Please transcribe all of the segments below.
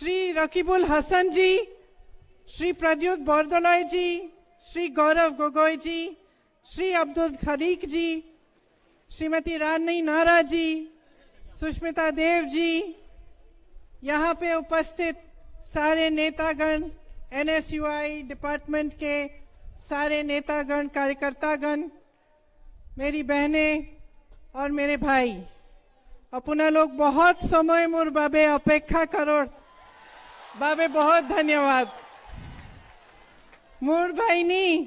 श्री रकीबुल हसन जी, श्री प्रद्युत बोरदोलोई जी, श्री गौरव गोगोई जी, श्री अब्दुल खलीक जी, श्रीमती रानी नारा जी, सुष्मिता देव जी, यहाँ पे उपस्थित सारे नेतागण, NSUI डिपार्टमेंट के सारे नेतागण, कार्यकर्तागण, मेरी बहनें और मेरे भाई, अपना लोग बहुत समय मोर बाबे अपेक्षा करोड़ बाबे बहुत धन्यवाद। मोर भाई नी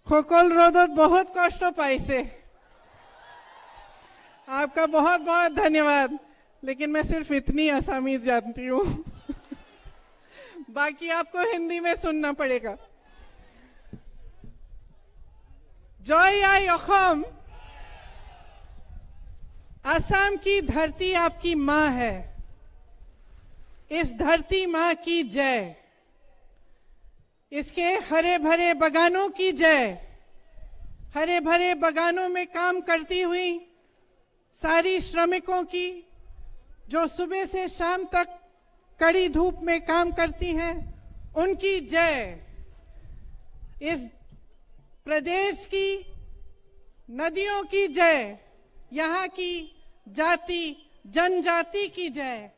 खोकल रोदत बहुत कष्ट पाइसे, आपका बहुत बहुत धन्यवाद। लेकिन मैं सिर्फ इतनी आसामी जानती हूँ बाकी आपको हिंदी में सुनना पड़ेगा। जय आय असम, असम की धरती आपकी माँ है। इस धरती माँ की जय, इसके हरे भरे बगानों की जय, हरे भरे बगानों में काम करती हुई सारी श्रमिकों की, जो सुबह से शाम तक कड़ी धूप में काम करती हैं, उनकी जय। इस प्रदेश की नदियों की जय, यहाँ की जाति जनजाति की जय,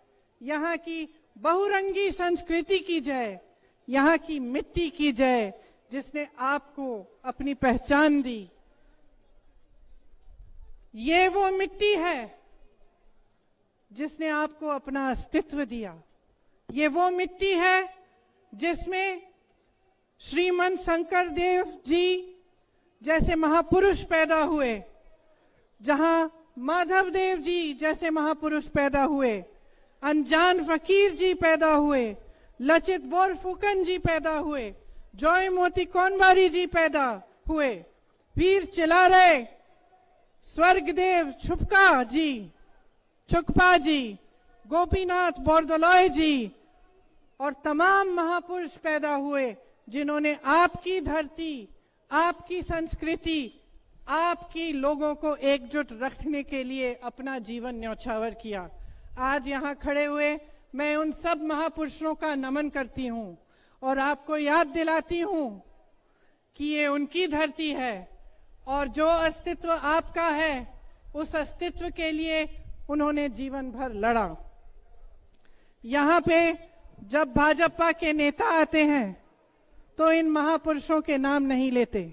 यहाँ की बहुरंगी संस्कृति की जय, यहाँ की मिट्टी की जय, जिसने आपको अपनी पहचान दी। ये वो मिट्टी है जिसने आपको अपना अस्तित्व दिया। ये वो मिट्टी है जिसमें श्रीमंत शंकर देव जी जैसे महापुरुष पैदा हुए, जहां माधव देव जी जैसे महापुरुष पैदा हुए, अनजान फकीर जी पैदा हुए, लचित बोरफुकन जी पैदा हुए, जॉय मोती कौनबारी जी पैदा हुए, वीर चिलारे स्वर्गदेव छुकपा जी, गोपीनाथ बोरदोलोई जी और तमाम महापुरुष पैदा हुए, जिन्होंने आपकी धरती, आपकी संस्कृति, आपकी लोगों को एकजुट रखने के लिए अपना जीवन न्यौछावर किया। आज यहाँ खड़े हुए मैं उन सब महापुरुषों का नमन करती हूँ और आपको याद दिलाती हूँ कि ये उनकी धरती है और जो अस्तित्व आपका है, उस अस्तित्व के लिए उन्होंने जीवन भर लड़ा। यहाँ पे जब भाजपा के नेता आते हैं तो इन महापुरुषों के नाम नहीं लेते,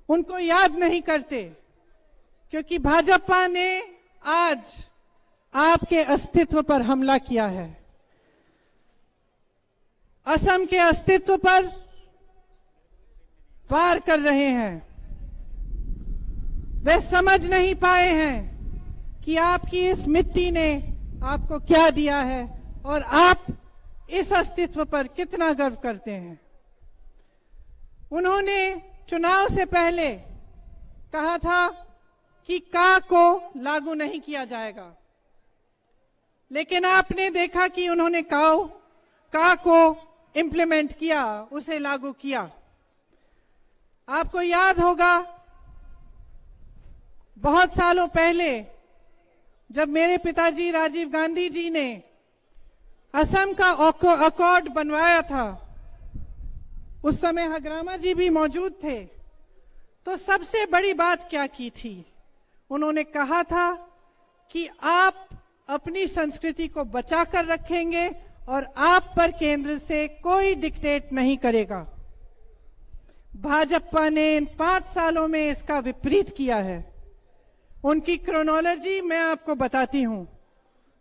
उनको याद नहीं करते, क्योंकि भाजपा ने आज आपके अस्तित्व पर हमला किया है। असम के अस्तित्व पर वार कर रहे हैं। वे समझ नहीं पाए हैं कि आपकी इस मिट्टी ने आपको क्या दिया है और आप इस अस्तित्व पर कितना गर्व करते हैं। उन्होंने चुनाव से पहले कहा था कि का को लागू नहीं किया जाएगा, लेकिन आपने देखा कि उन्होंने का को इम्प्लीमेंट किया, उसे लागू किया। आपको याद होगा बहुत सालों पहले जब मेरे पिताजी राजीव गांधी जी ने असम का अकॉर्ड बनवाया था, उस समय हग्रामा जी भी मौजूद थे, तो सबसे बड़ी बात क्या की थी? उन्होंने कहा था कि आप अपनी संस्कृति को बचा कर रखेंगे और आप पर केंद्र से कोई डिक्टेट नहीं करेगा। भाजपा ने इन 5 सालों में इसका विपरीत किया है। उनकी क्रोनोलॉजी मैं आपको बताती हूं।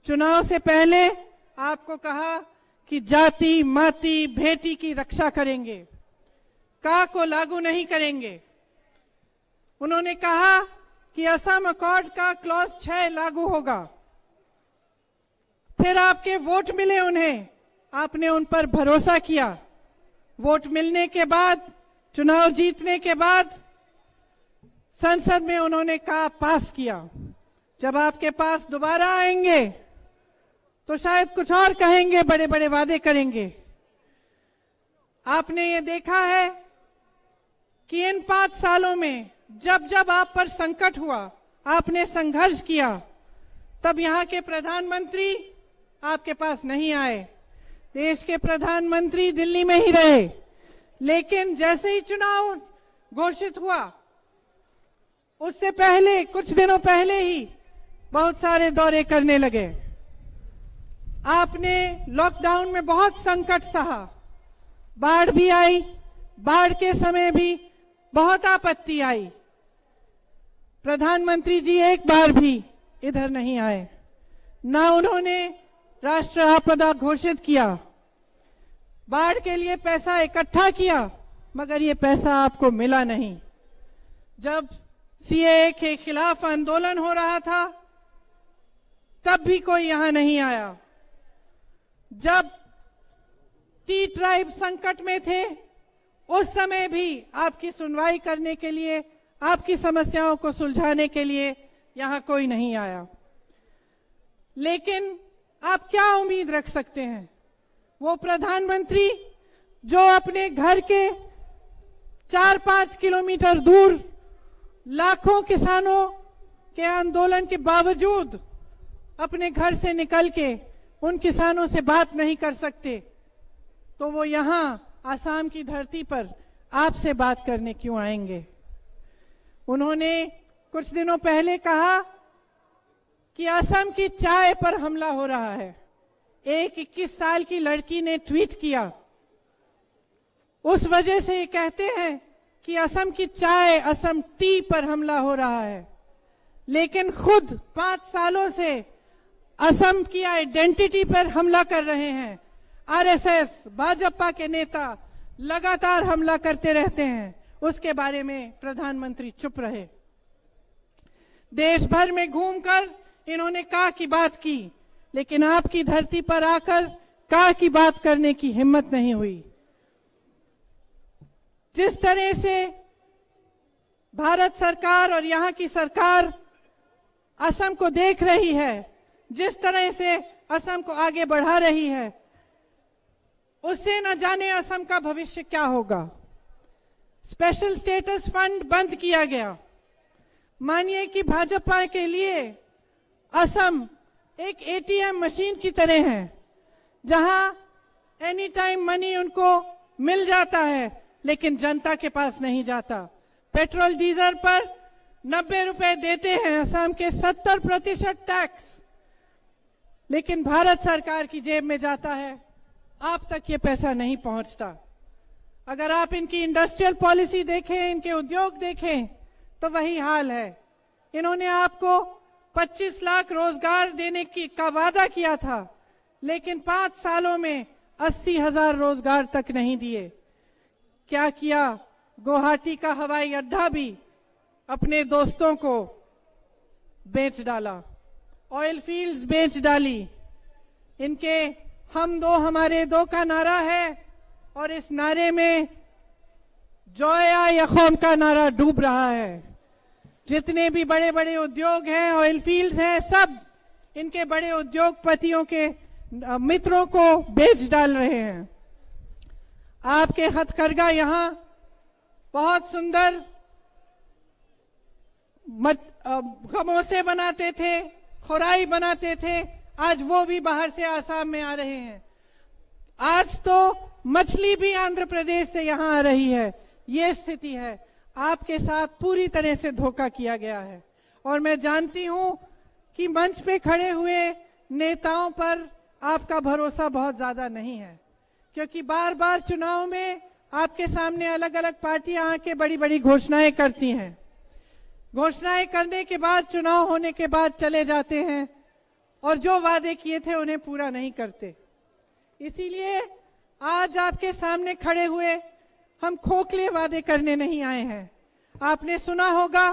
चुनाव से पहले आपको कहा कि जाति माती भेटी की रक्षा करेंगे, का को लागू नहीं करेंगे। उन्होंने कहा कि असम अकॉर्ड का क्लॉज 6 लागू होगा। फिर आपके वोट मिले उन्हें, आपने उन पर भरोसा किया। वोट मिलने के बाद, चुनाव जीतने के बाद संसद में उन्होंने कहा पास किया। जब आपके पास दोबारा आएंगे तो शायद कुछ और कहेंगे, बड़े बड़े वादे करेंगे। आपने ये देखा है कि इन 5 सालों में जब जब आप पर संकट हुआ, आपने संघर्ष किया, तब यहाँ के प्रधानमंत्री आपके पास नहीं आए। देश के प्रधानमंत्री दिल्ली में ही रहे, लेकिन जैसे ही चुनाव घोषित हुआ उससे पहले, कुछ दिनों पहले ही बहुत सारे दौरे करने लगे। आपने लॉकडाउन में बहुत संकट सहा, बाढ़ भी आई, बाढ़ के समय भी बहुत आपत्ति आई। प्रधानमंत्री जी एक बार भी इधर नहीं आए, ना उन्होंने राष्ट्र आपदा घोषित किया। बाढ़ के लिए पैसा इकट्ठा किया, मगर ये पैसा आपको मिला नहीं। जब सीएए के खिलाफ आंदोलन हो रहा था तब भी कोई यहां नहीं आया। जब टी ट्राइब संकट में थे उस समय भी आपकी सुनवाई करने के लिए, आपकी समस्याओं को सुलझाने के लिए यहां कोई नहीं आया। लेकिन आप क्या उम्मीद रख सकते हैं? वो प्रधानमंत्री जो अपने घर के 4-5 किलोमीटर दूर लाखों किसानों के आंदोलन के बावजूद अपने घर से निकल के उन किसानों से बात नहीं कर सकते, तो वो यहां आसाम की धरती पर आपसे बात करने क्यों आएंगे? उन्होंने कुछ दिनों पहले कहा कि असम की चाय पर हमला हो रहा है। एक 21 साल की लड़की ने ट्वीट किया, उस वजह से ये कहते हैं कि असम की चाय, असम टी पर हमला हो रहा है। लेकिन खुद 5 सालों से असम की आइडेंटिटी पर हमला कर रहे हैं। आरएसएस, भाजपा के नेता लगातार हमला करते रहते हैं, उसके बारे में प्रधानमंत्री चुप रहे। देश भर में घूमकर इन्होंने का की बात की, लेकिन आपकी धरती पर आकर का की बात करने की हिम्मत नहीं हुई। जिस तरह से भारत सरकार और यहां की सरकार असम को देख रही है, जिस तरह से असम को आगे बढ़ा रही है, उससे न जाने असम का भविष्य क्या होगा। स्पेशल स्टेटस फंड बंद किया गया। मानिए कि भाजपा के लिए असम एक एटीएम मशीन की तरह है, जहां एनी टाइम मनी उनको मिल जाता है, लेकिन जनता के पास नहीं जाता। पेट्रोल डीजल पर 90 रुपए देते हैं असम के 70% टैक्स, लेकिन भारत सरकार की जेब में जाता है, आप तक ये पैसा नहीं पहुंचता। अगर आप इनकी इंडस्ट्रियल पॉलिसी देखें, इनके उद्योग देखें, तो वही हाल है। इन्होंने आपको 25 लाख रोजगार देने का वादा किया था, लेकिन 5 सालों में 80,000 रोजगार तक नहीं दिए। क्या किया? गुवाहाटी का हवाई अड्डा भी अपने दोस्तों को बेच डाला, ऑयल फील्ड्स बेच डाली। इनके हम दो हमारे दो का नारा है, और इस नारे में जोया या कौम का नारा डूब रहा है। जितने भी बड़े बड़े उद्योग हैं, ऑयल फील्ड्स हैं, सब इनके बड़े उद्योगपतियों के मित्रों को बेच डाल रहे हैं। आपके हथकरघा यहां बहुत सुंदर खमोसे बनाते थे, खुराई बनाते थे, आज वो भी बाहर से आसाम में आ रहे हैं। आज तो मछली भी आंध्र प्रदेश से यहां आ रही है। ये स्थिति है। आपके साथ पूरी तरह से धोखा किया गया है, और मैं जानती हूं कि मंच पे खड़े हुए नेताओं पर आपका भरोसा बहुत ज्यादा नहीं है, क्योंकि बार बार चुनाव में आपके सामने अलग अलग पार्टियां आके बड़ी बड़ी घोषणाएं करती हैं। घोषणाएं करने के बाद, चुनाव होने के बाद चले जाते हैं, और जो वादे किए थे उन्हें पूरा नहीं करते। इसीलिए आज आपके सामने खड़े हुए हम खोखले वादे करने नहीं आए हैं। आपने सुना होगा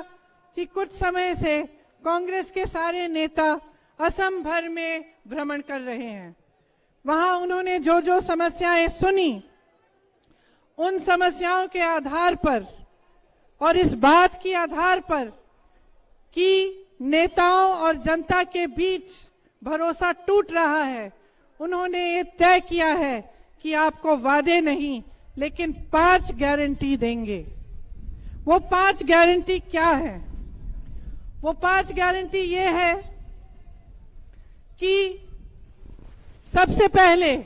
कि कुछ समय से कांग्रेस के सारे नेता असम भर में भ्रमण कर रहे हैं। वहां उन्होंने जो जो समस्याएं सुनी, उन समस्याओं के आधार पर और इस बात के आधार पर कि नेताओं और जनता के बीच भरोसा टूट रहा है, उन्होंने ये तय किया है कि आपको वादे नहीं, लेकिन 5 गारंटी देंगे। वो 5 गारंटी क्या है? वो 5 गारंटी ये है कि सबसे पहले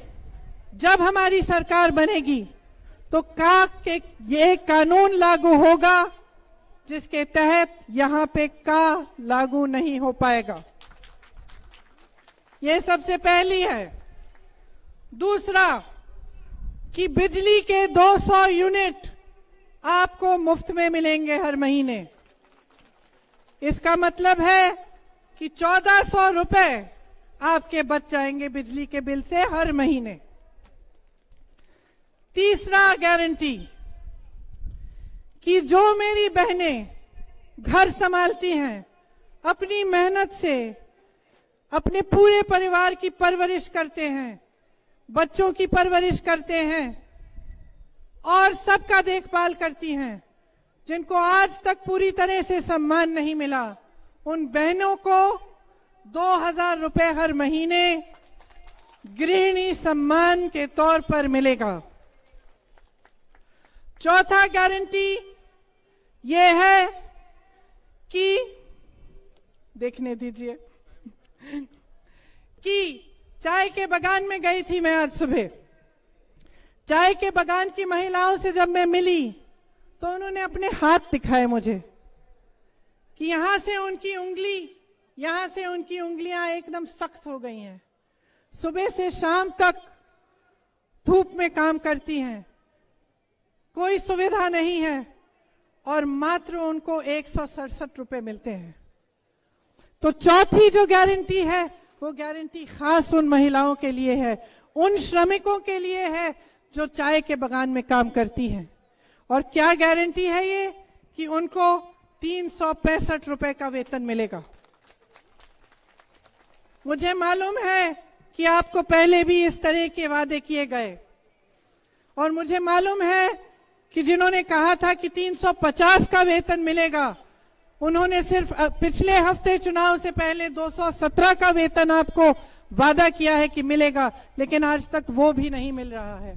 जब हमारी सरकार बनेगी तो ये कानून लागू होगा जिसके तहत यहां पे का लागू नहीं हो पाएगा। ये सबसे पहली है। दूसरा कि बिजली के 200 यूनिट आपको मुफ्त में मिलेंगे हर महीने। इसका मतलब है कि 1400 रुपए आपके बच जाएंगे बिजली के बिल से हर महीने। तीसरा गारंटी कि जो मेरी बहनें घर संभालती हैं, अपनी मेहनत से अपने पूरे परिवार की परवरिश करते हैं, बच्चों की परवरिश करते हैं और सबका देखभाल करती हैं, जिनको आज तक पूरी तरह से सम्मान नहीं मिला, उन बहनों को 2000 रुपए हर महीने गृहिणी सम्मान के तौर पर मिलेगा। चौथा गारंटी ये है कि देखने दीजिए कि चाय के बागान में गई थी मैं आज सुबह। चाय के बागान की महिलाओं से जब मैं मिली तो उन्होंने अपने हाथ दिखाए मुझे कि यहां से उनकी उंगलियां एकदम सख्त हो गई हैं। सुबह से शाम तक धूप में काम करती हैं, कोई सुविधा नहीं है और मात्र उनको 167 रुपए मिलते हैं। तो चौथी जो गारंटी है वो गारंटी खास उन महिलाओं के लिए है, उन श्रमिकों के लिए है जो चाय के बागान में काम करती हैं। और क्या गारंटी है ये कि उनको 365 रुपए का वेतन मिलेगा। मुझे मालूम है कि आपको पहले भी इस तरह के वादे किए गए और मुझे मालूम है कि जिन्होंने कहा था कि 350 का वेतन मिलेगा, उन्होंने सिर्फ पिछले हफ्ते चुनाव से पहले 217 का वेतन आपको वादा किया है कि मिलेगा, लेकिन आज तक वो भी नहीं मिल रहा है।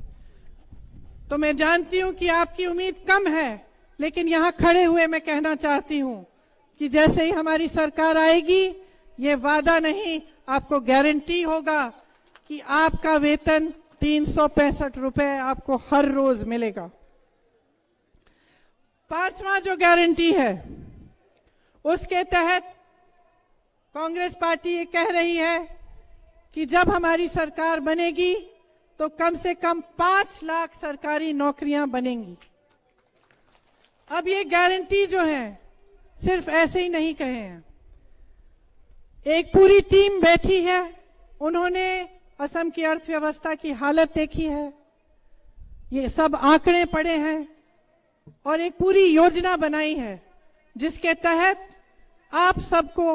तो मैं जानती हूं कि आपकी उम्मीद कम है, लेकिन यहां खड़े हुए मैं कहना चाहती हूं कि जैसे ही हमारी सरकार आएगी, ये वादा नहीं आपको गारंटी होगा कि आपका वेतन 365 रुपए आपको हर रोज मिलेगा। पांचवा जो गारंटी है उसके तहत कांग्रेस पार्टी ये कह रही है कि जब हमारी सरकार बनेगी तो कम से कम 5 लाख सरकारी नौकरियां बनेंगी। अब ये गारंटी जो है सिर्फ ऐसे ही नहीं कहे हैं, एक पूरी टीम बैठी है, उन्होंने असम की अर्थव्यवस्था की हालत देखी है, ये सब आंकड़े पड़े हैं और एक पूरी योजना बनाई है जिसके तहत आप सबको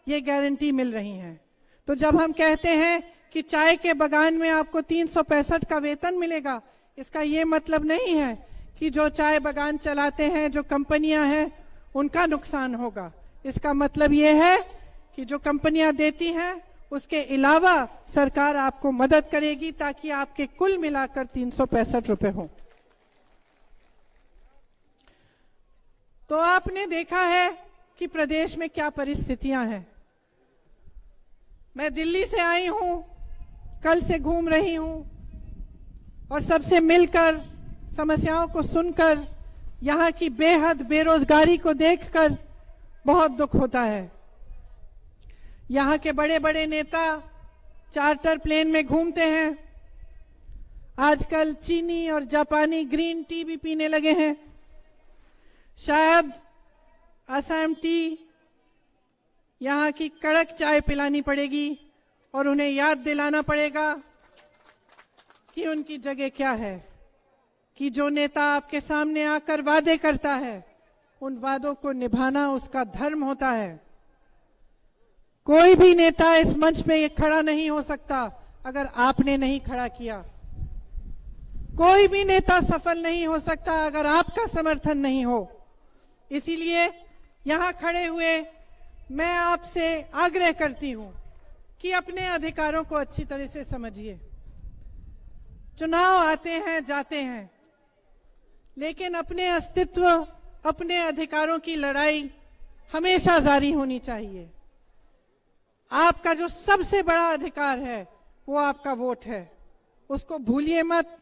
ये गारंटी मिल रही है। तो जब हम कहते हैं कि चाय के बागान में आपको 365 का वेतन मिलेगा, इसका ये मतलब नहीं है कि जो चाय बागान चलाते हैं, जो कंपनियां हैं, उनका नुकसान होगा। इसका मतलब ये है कि जो कंपनियां देती हैं उसके अलावा सरकार आपको मदद करेगी ताकि आपके कुल मिलाकर 365 रुपए हो। तो आपने देखा है कि प्रदेश में क्या परिस्थितियां हैं। मैं दिल्ली से आई हूं, कल से घूम रही हूं और सबसे मिलकर, समस्याओं को सुनकर, यहां की बेहद बेरोजगारी को देखकर बहुत दुख होता है। यहां के बड़े बड़े नेता चार्टर प्लेन में घूमते हैं, आजकल चीनी और जापानी ग्रीन टी भी पीने लगे हैं। शायद असम टी, यहां की कड़क चाय पिलानी पड़ेगी और उन्हें याद दिलाना पड़ेगा कि उनकी जगह क्या है, कि जो नेता आपके सामने आकर वादे करता है उन वादों को निभाना उसका धर्म होता है। कोई भी नेता इस मंच पे ये खड़ा नहीं हो सकता अगर आपने नहीं खड़ा किया। कोई भी नेता सफल नहीं हो सकता अगर आपका समर्थन नहीं हो। इसीलिए यहां खड़े हुए मैं आपसे आग्रह करती हूं कि अपने अधिकारों को अच्छी तरह से समझिए। चुनाव आते हैं जाते हैं, लेकिन अपने अस्तित्व, अपने अधिकारों की लड़ाई हमेशा जारी होनी चाहिए। आपका जो सबसे बड़ा अधिकार है वो आपका वोट है। उसको भूलिए मत,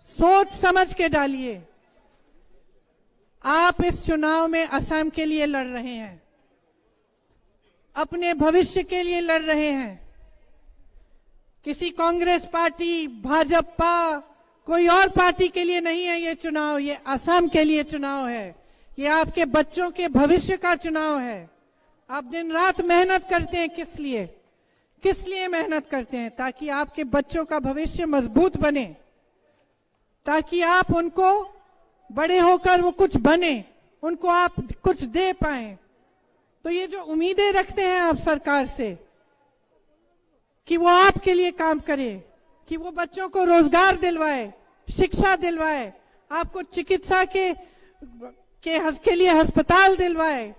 सोच समझ के डालिए। आप इस चुनाव में असम के लिए लड़ रहे हैं, अपने भविष्य के लिए लड़ रहे हैं। किसी कांग्रेस पार्टी, भाजपा, कोई और पार्टी के लिए नहीं है ये चुनाव, ये असम के लिए चुनाव है। ये आपके बच्चों के भविष्य का चुनाव है। आप दिन रात मेहनत करते हैं, किस लिए? किस लिए मेहनत करते हैं? ताकि आपके बच्चों का भविष्य मजबूत बने, ताकि आप उनको बड़े होकर वो कुछ बने, उनको आप कुछ दे पाए। तो ये जो उम्मीदें रखते हैं आप सरकार से कि वो आपके लिए काम करे, कि वो बच्चों को रोजगार दिलवाए, शिक्षा दिलवाए, आपको चिकित्सा के लिए अस्पताल दिलवाए,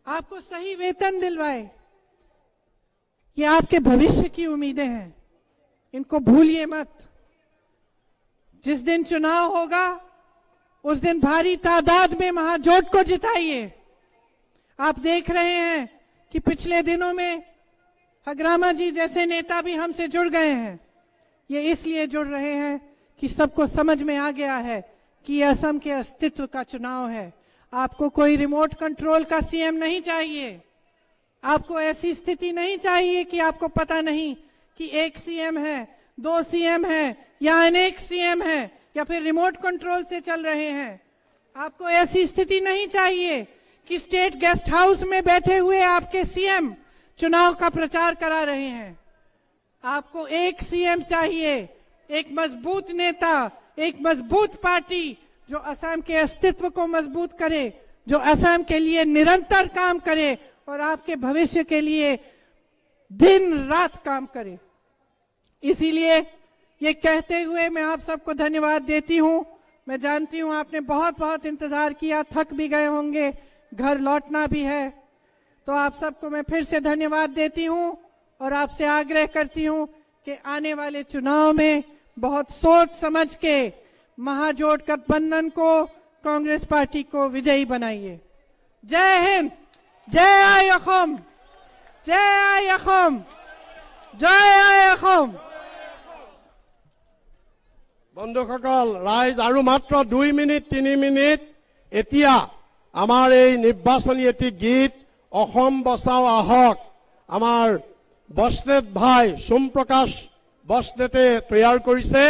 आपको सही वेतन दिलवाए, ये आपके भविष्य की उम्मीदें हैं। इनको भूलिए मत। जिस दिन चुनाव होगा उस दिन भारी तादाद में महाजोट को जिताइए। आप देख रहे हैं कि पिछले दिनों में हगरामा जी जैसे नेता भी हमसे जुड़ गए हैं। ये इसलिए जुड़ रहे हैं कि सबको समझ में आ गया है कि ये असम के अस्तित्व का चुनाव है। आपको कोई रिमोट कंट्रोल का सीएम नहीं चाहिए। आपको ऐसी स्थिति नहीं चाहिए कि आपको पता नहीं कि एक सीएम है, दो सीएम है या अनेक सीएम है या फिर रिमोट कंट्रोल से चल रहे हैं। आपको ऐसी स्थिति नहीं चाहिए कि स्टेट गेस्ट हाउस में बैठे हुए आपके सीएम चुनाव का प्रचार करा रहे हैं। आपको एक सीएम चाहिए, एक मजबूत नेता, एक मजबूत पार्टी जो असम के अस्तित्व को मजबूत करे, जो असम के लिए निरंतर काम करे और आपके भविष्य के लिए दिन रात काम करे। इसीलिए ये कहते हुए मैं आप सबको धन्यवाद देती हूँ। मैं जानती हूँ आपने बहुत बहुत इंतजार किया, थक भी गए होंगे, घर लौटना भी है। तो आप सबको मैं फिर से धन्यवाद देती हूँ और आपसे आग्रह करती हूँ कि आने वाले चुनाव में बहुत सोच समझ के महाजोट गठबंधन को, कांग्रेस पार्टी को विजयी बनाइए। जय हिंद, जय असम, जय असम, जय असम। বন্ধুসকল, ৰাইজ আৰু মাত্ৰ 2 মিনিট 3 মিনিট। এতিয়া আমাৰ এই নিৰ্বাচনী এটি গীত অসম বচাও আহক আমাৰ বসনেট ভাই সোমপ্ৰকাশ বসনেটে তৈয়াৰ কৰিছে।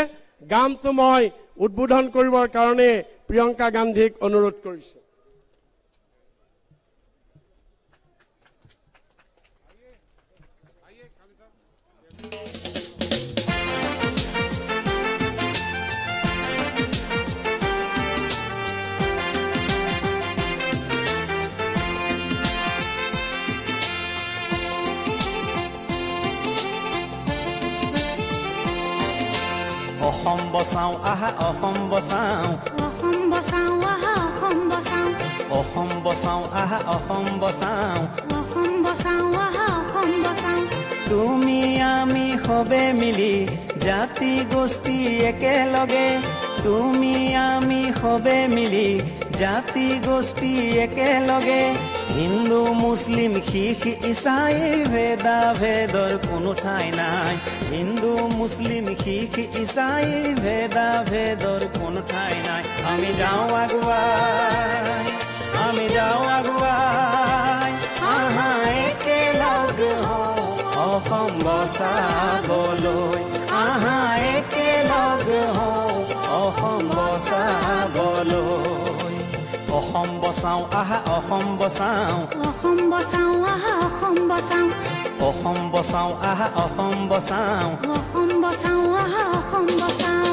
গানটো মই উদ্বোধন কৰিবৰ কাৰণে প্ৰিয়ংকা গান্ধীক অনুৰোধ কৰিছো। অসম বচাও আহা, অসম বচাও, অসম বচাও আহা, অসম বচাও, অসম বচাও আহা, অসম বচাও, অসম বচাও আহা, অসম বচাও। তুমি আমি সবে মিলি জাতি গোষ্ঠী একেলগে, তুমি আমি সবে মিলি জাতি গোষ্ঠী একেলগে, হিন্দু মুছলিম শিখ ইছাই ভেদা ভেদৰ কোনো ঠাই নাই, হিন্দু মুছলিম শিখ ইছাই ভেদা ভেদৰ কোনো ঠাই নাই। আমি যাওঁ আগুৱাই, আমি যাওঁ আগুৱাই, আহা একেলগ হওঁ অসম বচাবলৈ, আহা একেলগ হওঁ অসম বচাবলৈ। অসম বচাও আহা, অসম বচাও, অসম বচাও আহা, অসম বচাও, অসম বচাও আহা, অসম বচাও, অসম বচাও আহা, অসম বচাও।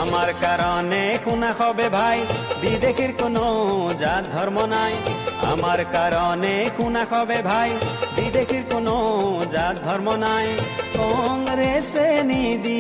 আমার কারণে শুনা হবে ভাই, বিদেশির কোনো জাত ধর্ম নাই, আমার কারণে শুনা হবে ভাই, বিদেশির কোনো জাত ধর্ম নাই। কংগ্রেসে নিদি